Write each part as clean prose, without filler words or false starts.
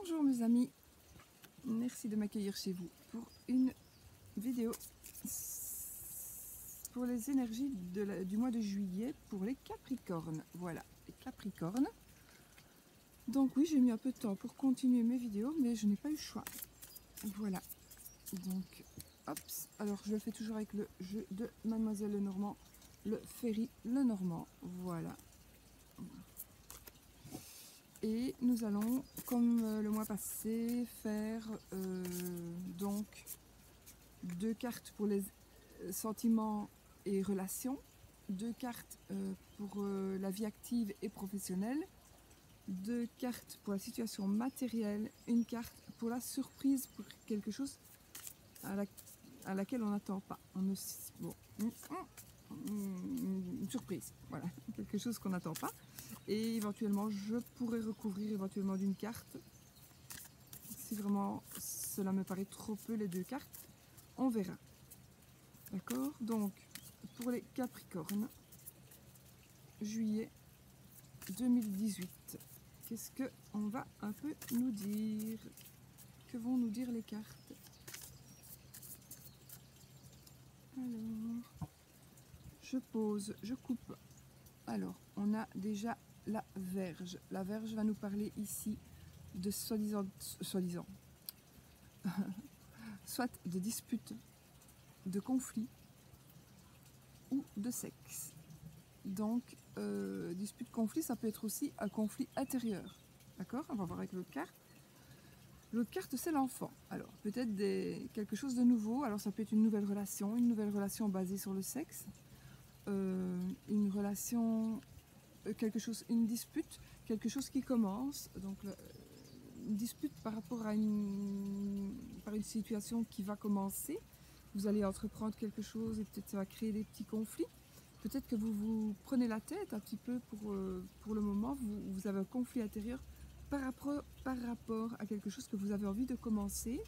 Bonjour mes amis, merci de m'accueillir chez vous pour une vidéo pour les énergies du mois de juillet pour les Capricornes. Voilà, les Capricornes. Donc oui, j'ai mis un peu de temps pour continuer mes vidéos, mais je n'ai pas eu le choix. Voilà, donc hop, alors je le fais toujours avec le jeu de Mademoiselle Lenormand, le Ferry Lenormand, voilà. Et nous allons, comme le mois passé, faire donc 2 cartes pour les sentiments et relations, 2 cartes pour la vie active et professionnelle, 2 cartes pour la situation matérielle, une carte pour la surprise, pour quelque chose à laquelle on n'attend pas. Bon, une surprise, voilà, quelque chose qu'on n'attend pas. Et éventuellement, je pourrais recouvrir éventuellement d'une carte. Si vraiment cela me paraît trop peu, les 2 cartes, on verra. D'accord? Donc, pour les Capricornes, juillet 2018, qu'est-ce qu'on va un peu nous dire? Que vont nous dire les cartes? Alors, je pose, je coupe. Alors, on a déjà la Vierge. La Vierge va nous parler ici de soi-disant, soit de disputes, de conflits ou de sexe. Donc, dispute, conflit, ça peut être aussi un conflit intérieur. D'accord? On va voir avec l'autre carte. L'autre carte, c'est l'enfant. Alors, peut-être quelque chose de nouveau. Alors, ça peut être une nouvelle relation basée sur le sexe. Une relation, une dispute, quelque chose qui commence. Donc, une dispute par rapport à une situation qui va commencer. Vous allez entreprendre quelque chose et peut-être ça va créer des petits conflits. Peut-être que vous vous prenez la tête un petit peu pour le moment. Vous avez un conflit intérieur par rapport à quelque chose que vous avez envie de commencer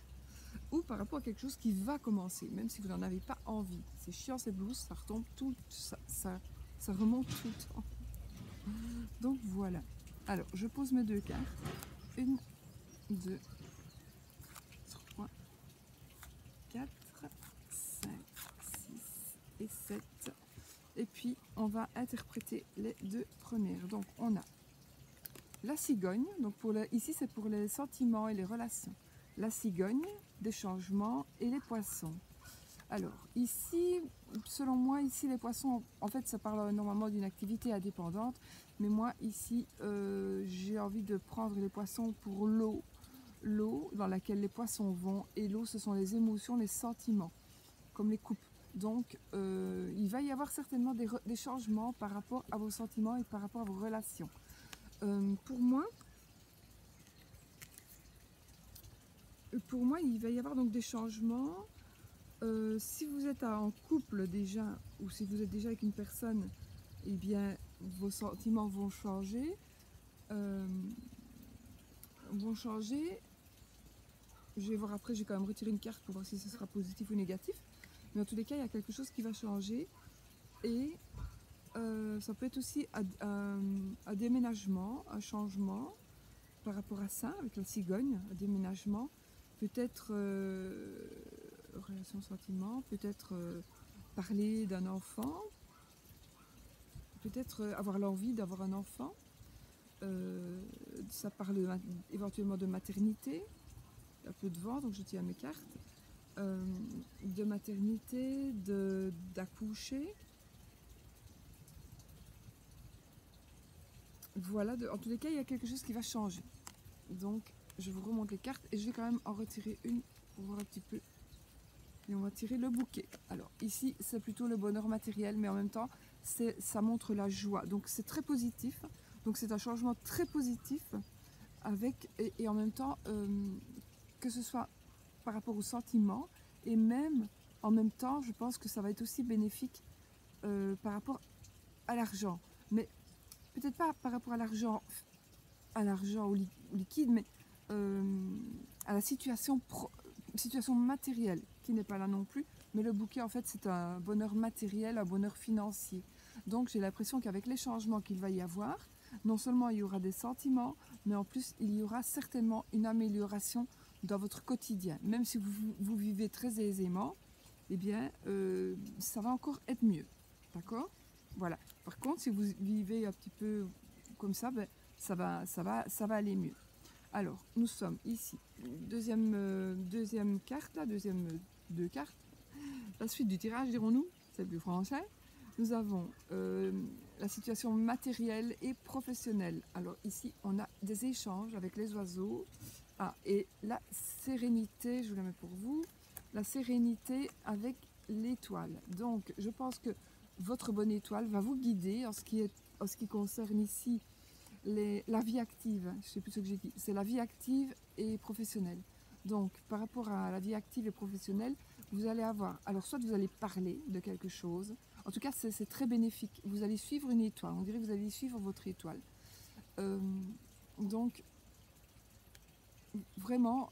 ou par rapport à quelque chose qui va commencer, même si vous n'en avez pas envie. C'est chiant, c'est blues, ça retombe tout, ça remonte tout le temps. Donc voilà. Alors, je pose mes 2 cartes. 1, 2, 3, 4, 5, 6 et 7. Et puis, on va interpréter les 2 premières. Donc, on a la cigogne. Donc, ici, c'est pour les sentiments et les relations. La cigogne, des changements et les poissons. Alors, ici, selon moi, ici, les poissons, en fait, ça parle normalement d'une activité indépendante. Mais moi, ici, j'ai envie de prendre les poissons pour l'eau. L'eau dans laquelle les poissons vont. Et l'eau, ce sont les émotions, les sentiments, comme les coupes. Donc, il va y avoir certainement des changements par rapport à vos sentiments et par rapport à vos relations. Pour moi, il va y avoir donc des changements. Si vous êtes en couple déjà, ou si vous êtes déjà avec une personne, eh bien, vos sentiments vont changer. Je vais voir après, je vais quand même retirer une carte pour voir si ce sera positif ou négatif. Mais en tous les cas, il y a quelque chose qui va changer. Et ça peut être aussi un déménagement, un changement par rapport à ça, avec la cigogne, un déménagement. Peut-être relation sentiment, peut-être parler d'un enfant, peut-être avoir l'envie d'avoir un enfant. Ça parle éventuellement de maternité, un peu de vent, donc je tiens mes cartes. De maternité, d'accoucher. Voilà, en tous les cas, il y a quelque chose qui va changer. Donc, je vous remonte les cartes et je vais quand même en retirer une pour voir un petit peu. Et on va tirer le bouquet. Alors, ici, c'est plutôt le bonheur matériel, mais en même temps, ça montre la joie. Donc, c'est très positif. Donc, c'est un changement très positif avec, et en même temps, que ce soit par rapport aux sentiments et même, en même temps, je pense que ça va être aussi bénéfique par rapport à l'argent. Mais peut-être pas par rapport à l'argent au liquide, mais à la situation matérielle qui n'est pas là non plus. Mais le bouquet, en fait, c'est un bonheur matériel, un bonheur financier. Donc, j'ai l'impression qu'avec les changements qu'il va y avoir, non seulement il y aura des sentiments, mais en plus, il y aura certainement une amélioration dans votre quotidien. Même si vous vivez très aisément, eh bien, ça va encore être mieux. D'accord? Voilà. Par contre, si vous vivez un petit peu comme ça, ben, ça va aller mieux. Alors, nous sommes ici. Deuxième carte, là, deux cartes. La suite du tirage, dirons-nous, c'est plus français. Nous avons la situation matérielle et professionnelle. Alors ici, on a des échanges avec les oiseaux. Ah, et la sérénité, je vous la mets pour vous, la sérénité avec l'étoile. Donc, je pense que votre bonne étoile va vous guider en ce qui concerne ici la vie active. Je ne sais plus ce que j'ai dit. C'est la vie active et professionnelle. Donc, par rapport à la vie active et professionnelle, vous allez avoir, alors soit vous allez parler de quelque chose, en tout cas c'est très bénéfique, vous allez suivre une étoile, on dirait que vous allez suivre votre étoile. Donc, vraiment,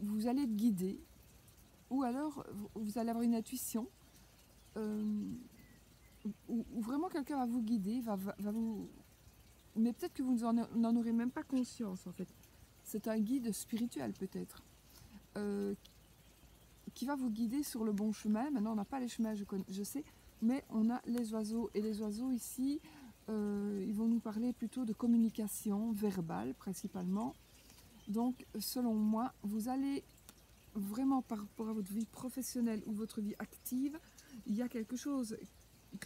vous allez être guidé, ou alors vous allez avoir une intuition, ou vraiment quelqu'un va vous guider, va vous... Mais peut-être que vous n'en aurez même pas conscience en fait. C'est un guide spirituel peut-être, qui va vous guider sur le bon chemin. Maintenant, on n'a pas les chemins, je sais, mais on a les oiseaux. Et les oiseaux ici, ils vont nous parler plutôt de communication verbale principalement. Donc, selon moi, vous allez vraiment par rapport à votre vie professionnelle ou votre vie active, il y a quelque chose,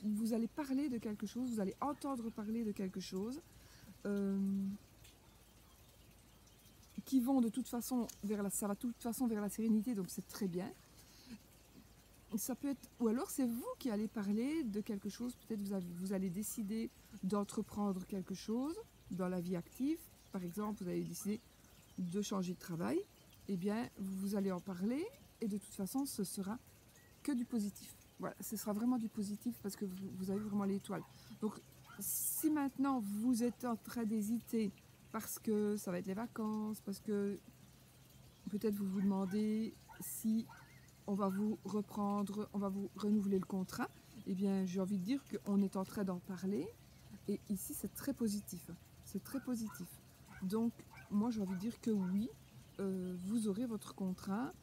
vous allez parler de quelque chose, vous allez entendre parler de quelque chose, qui vont de toute façon ça va de toute façon vers la sérénité, donc c'est très bien. Ça peut être, ou alors c'est vous qui allez parler de quelque chose, peut-être vous allez décider d'entreprendre quelque chose dans la vie active. Par exemple, vous allez décider de changer de travail, eh bien vous allez en parler et de toute façon ce sera que du positif. Voilà, ce sera vraiment du positif parce que vous avez vraiment l'étoile. Donc si maintenant vous êtes en train d'hésiter parce que ça va être les vacances, parce que peut-être vous vous demandez si on va vous reprendre, on va vous renouveler le contrat, eh bien j'ai envie de dire qu'on est en train d'en parler et ici c'est très positif, c'est très positif. Donc moi j'ai envie de dire que oui, vous aurez votre contrat.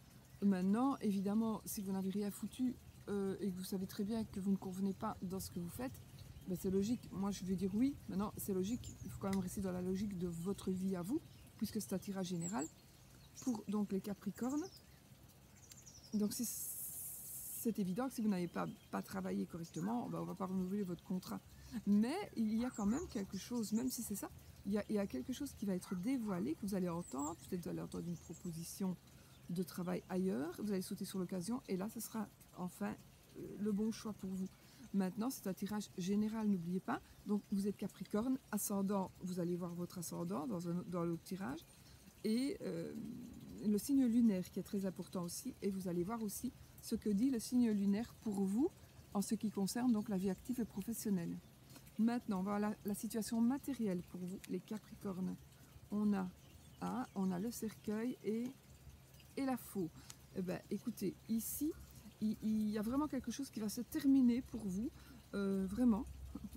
Maintenant évidemment si vous n'avez rien foutu et que vous savez très bien que vous ne convenez pas dans ce que vous faites, ben c'est logique, moi je vais dire oui. Maintenant c'est logique, il faut quand même rester dans la logique de votre vie à vous, puisque c'est un tirage général pour donc les Capricornes. Donc c'est évident que si vous n'avez pas travaillé correctement, ben on ne va pas renouveler votre contrat. Mais il y a quand même quelque chose, même si c'est ça, il y a quelque chose qui va être dévoilé, que vous allez entendre. Peut-être vous allez entendre une proposition de travail ailleurs, vous allez sauter sur l'occasion et là ce sera enfin le bon choix pour vous. Maintenant c'est un tirage général, n'oubliez pas. Donc vous êtes Capricorne, ascendant, vous allez voir votre ascendant dans l'autre tirage. Et le signe lunaire qui est très important aussi, et vous allez voir aussi ce que dit le signe lunaire pour vous en ce qui concerne donc la vie active et professionnelle. Maintenant, voilà la situation matérielle pour vous, les Capricornes. On a le cercueil et la faux. Eh ben, écoutez, ici, il y a vraiment quelque chose qui va se terminer pour vous, vraiment.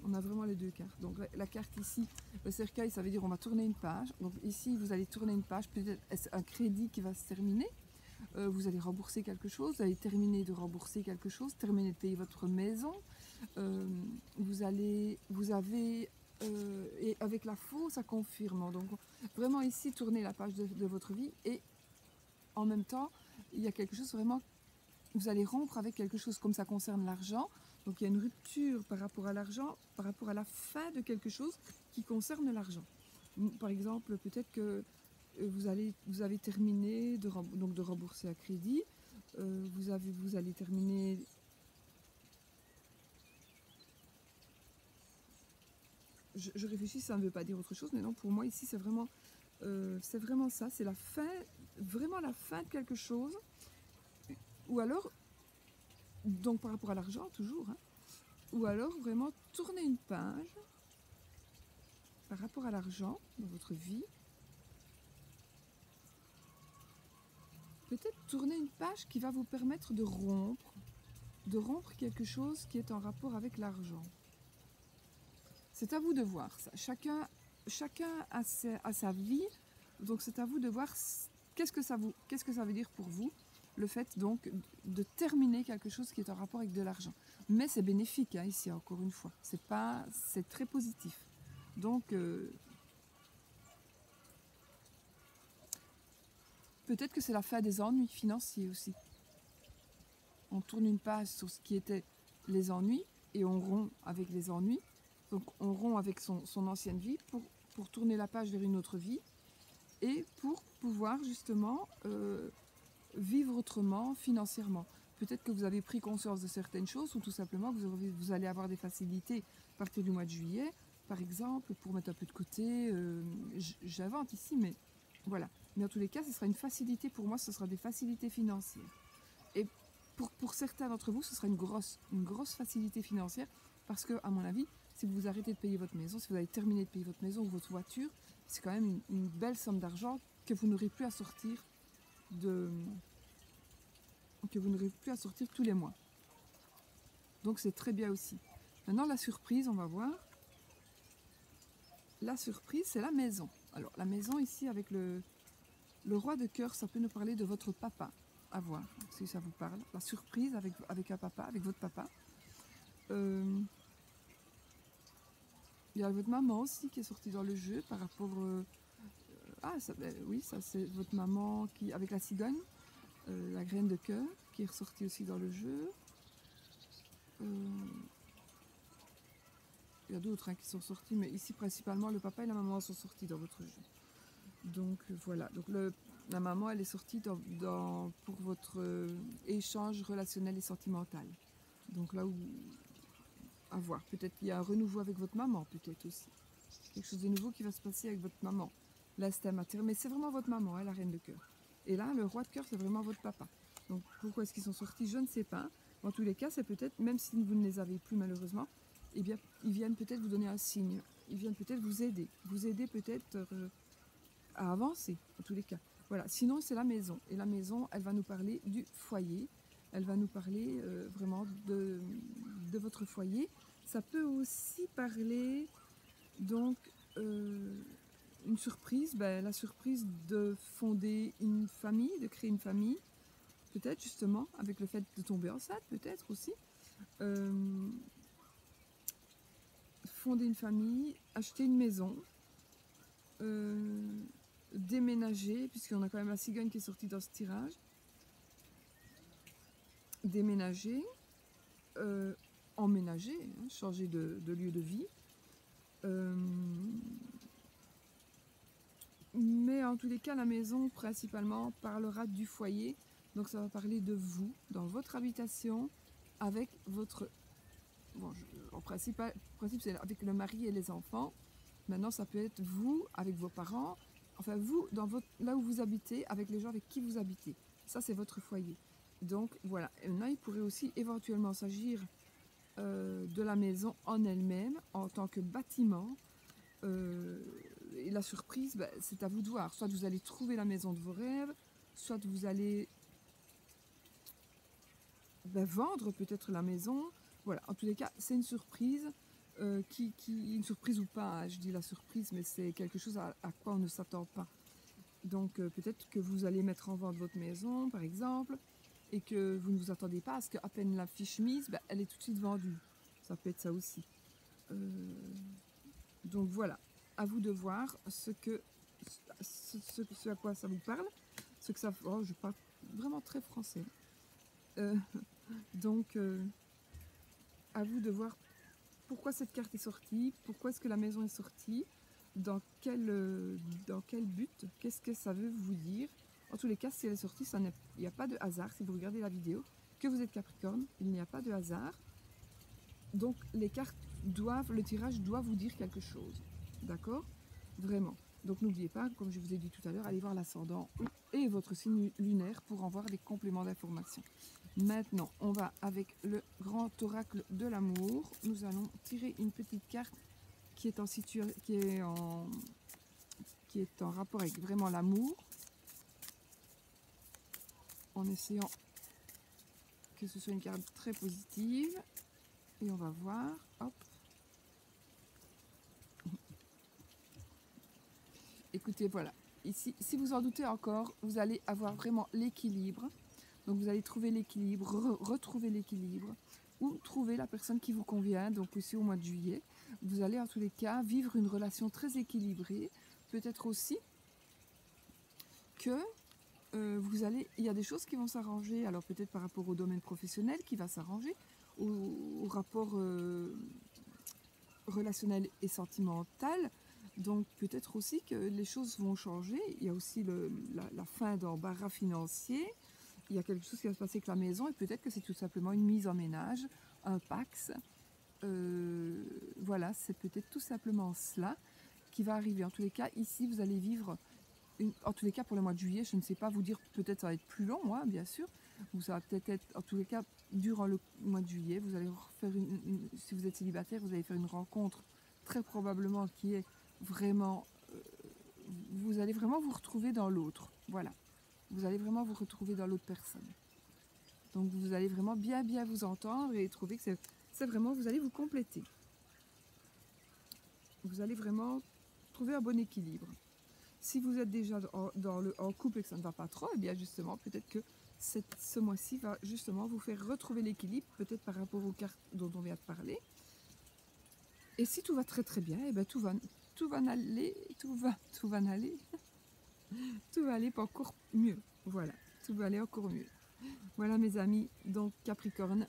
On a vraiment les deux cartes. Donc la carte ici, le cercueil, ça veut dire on va tourner une page. Donc ici, vous allez tourner une page, peut-être un crédit qui va se terminer. Vous allez rembourser quelque chose, vous allez terminer de rembourser quelque chose, terminer de payer votre maison. Et avec la faux, ça confirme. Donc vraiment ici, tournez la page de votre vie et en même temps, il y a quelque chose vraiment, vous allez rompre avec quelque chose comme ça concerne l'argent. Donc il y a une rupture par rapport à l'argent, par rapport à la fin de quelque chose qui concerne l'argent. Par exemple, peut-être que vous avez terminé de rembourser à crédit, vous allez terminer... Je réfléchis, ça ne veut pas dire autre chose, mais non, pour moi ici c'est vraiment ça, c'est la fin, vraiment la fin de quelque chose. Ou alors, donc par rapport à l'argent toujours, hein, ou alors vraiment tourner une page par rapport à l'argent dans votre vie. Peut-être tourner une page qui va vous permettre de rompre quelque chose qui est en rapport avec l'argent. C'est à vous de voir ça. Chacun chacun a sa vie, donc c'est à vous de voir qu'est-ce que ça veut dire pour vous, le fait donc de terminer quelque chose qui est en rapport avec de l'argent. Mais c'est bénéfique, hein, ici, encore une fois. C'est très positif. Donc, peut-être que c'est la fin des ennuis financiers aussi. On tourne une page sur ce qui était les ennuis et on rompt avec les ennuis. Donc on rompt avec son ancienne vie pour tourner la page vers une autre vie et pour pouvoir justement vivre autrement financièrement. Peut-être que vous avez pris conscience de certaines choses ou tout simplement que vous allez avoir des facilités à partir du mois de juillet, par exemple, pour mettre un peu de côté. J'invente ici, mais voilà. Mais en tous les cas, ce sera une facilité pour moi, ce sera des facilités financières. Et pour certains d'entre vous, ce sera une grosse facilité financière parce que, à mon avis, si vous arrêtez de payer votre maison, si vous avez terminé de payer votre maison ou votre voiture, c'est quand même une belle somme d'argent que vous n'aurez plus à sortir tous les mois. Donc c'est très bien aussi. Maintenant la surprise, on va voir. La surprise, c'est la maison. Alors la maison ici avec le roi de cœur, ça peut nous parler de votre papa. À voir si ça vous parle. La surprise avec un papa, avec votre papa. Il y a votre maman aussi qui est sortie dans le jeu par rapport... oui, ça c'est votre maman qui avec la cigogne, la graine de cœur, qui est ressortie aussi dans le jeu. Il y a d'autres qui sont sortis, mais ici principalement le papa et la maman sont sortis dans votre jeu. Donc voilà, donc la maman elle est sortie pour votre échange relationnel et sentimental. Donc là où, à voir, peut-être qu'il y a un renouveau avec votre maman, peut-être aussi. Quelque chose de nouveau qui va se passer avec votre maman. Là c'est matériel, mais c'est vraiment votre maman, hein, la reine de cœur. Et là le roi de cœur c'est vraiment votre papa. Donc pourquoi est-ce qu'ils sont sortis, je ne sais pas. En tous les cas c'est peut-être, même si vous ne les avez plus malheureusement, eh bien ils viennent peut-être vous donner un signe. Ils viennent peut-être vous aider peut-être à avancer, en tous les cas. Voilà, sinon c'est la maison. Et la maison, elle va nous parler du foyer. Elle va nous parler vraiment de votre foyer. Ça peut aussi parler, donc, une surprise. La surprise de fonder une famille, de créer une famille. Peut-être, justement, avec le fait de tomber enceinte, peut-être aussi. Fonder une famille, acheter une maison. Déménager, puisqu'on a quand même la cigogne qui est sortie dans ce tirage. Déménager, emménager, hein, changer de lieu de vie. Mais en tous les cas, la maison principalement parlera du foyer. Donc ça va parler de vous, dans votre habitation, avec votre... Bon, en principe c'est avec le mari et les enfants. Maintenant, ça peut être vous, avec vos parents. Enfin, vous, là où vous habitez, avec les gens avec qui vous habitez. Ça, c'est votre foyer. Donc, voilà. Et maintenant, il pourrait aussi éventuellement s'agir de la maison en elle-même, en tant que bâtiment. Et la surprise, c'est à vous de voir. Soit vous allez trouver la maison de vos rêves, soit vous allez vendre peut-être la maison. Voilà. En tous les cas, c'est une surprise. Une surprise ou pas, hein, je dis la surprise, mais c'est quelque chose à quoi on ne s'attend pas. Donc peut-être que vous allez mettre en vente votre maison, par exemple, et que vous ne vous attendez pas à ce qu'à peine la fiche mise, elle est tout de suite vendue. Ça peut être ça aussi. Donc voilà, à vous de voir ce à quoi ça vous parle, ce que ça... Oh, je parle vraiment très français. Donc à vous de voir pourquoi cette carte est sortie, pourquoi est-ce que la maison est sortie, dans quel but, qu'est-ce que ça veut vous dire. En tous les cas, si elle est sortie, il n'y a pas de hasard. Si vous regardez la vidéo, que vous êtes Capricorne, il n'y a pas de hasard. Donc les cartes le tirage doit vous dire quelque chose. D'accord? Vraiment. Donc n'oubliez pas, comme je vous ai dit tout à l'heure, allez voir l'ascendant et votre signe lunaire pour en voir des compléments d'information. Maintenant, on va avec le grand oracle de l'amour. Nous allons tirer une petite carte qui est en rapport avec vraiment l'amour, en essayant que ce soit une carte très positive. Et on va voir, hop. écoutez, voilà. Ici, si vous en doutez encore, vous allez avoir vraiment l'équilibre. Donc vous allez trouver l'équilibre, retrouver l'équilibre, ou trouver la personne qui vous convient. Donc aussi au mois de juillet, vous allez en tous les cas vivre une relation très équilibrée. Peut-être aussi que il y a des choses qui vont s'arranger. Alors peut-être par rapport au domaine professionnel qui va s'arranger, au rapport relationnel et sentimental. Donc peut-être aussi que les choses vont changer. Il y a aussi la fin d'embarras financier. Il y a quelque chose qui va se passer avec la maison et peut-être que c'est tout simplement une mise en ménage, un Pax. Voilà, c'est peut-être tout simplement cela qui va arriver. En tous les cas, ici, vous allez vivre, en tous les cas pour le mois de juillet, je ne sais pas vous dire, peut-être ça va être plus long, hein, bien sûr, ou ça va peut-être être, en tous les cas, durant le mois de juillet, vous allez faire si vous êtes célibataire, vous allez faire une rencontre très probablement qui est vraiment, vous allez vraiment vous retrouver dans l'autre. Voilà. Vous allez vraiment vous retrouver dans l'autre personne. Donc vous allez vraiment bien vous entendre et trouver que c'est vraiment, vous allez vous compléter. Vous allez vraiment trouver un bon équilibre. Si vous êtes déjà en couple et que ça ne va pas trop, eh bien justement, peut-être que ce mois-ci va justement vous faire retrouver l'équilibre, peut-être par rapport aux cartes dont on vient de parler. Et si tout va très très bien, eh bien tout va aller, tout va aller encore mieux. Voilà, tout va aller encore mieux. Voilà mes amis, donc Capricorne.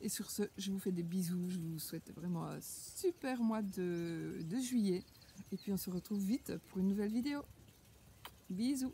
Et sur ce, je vous fais des bisous. Je vous souhaite vraiment un super mois de juillet. Et puis on se retrouve vite pour une nouvelle vidéo. Bisous.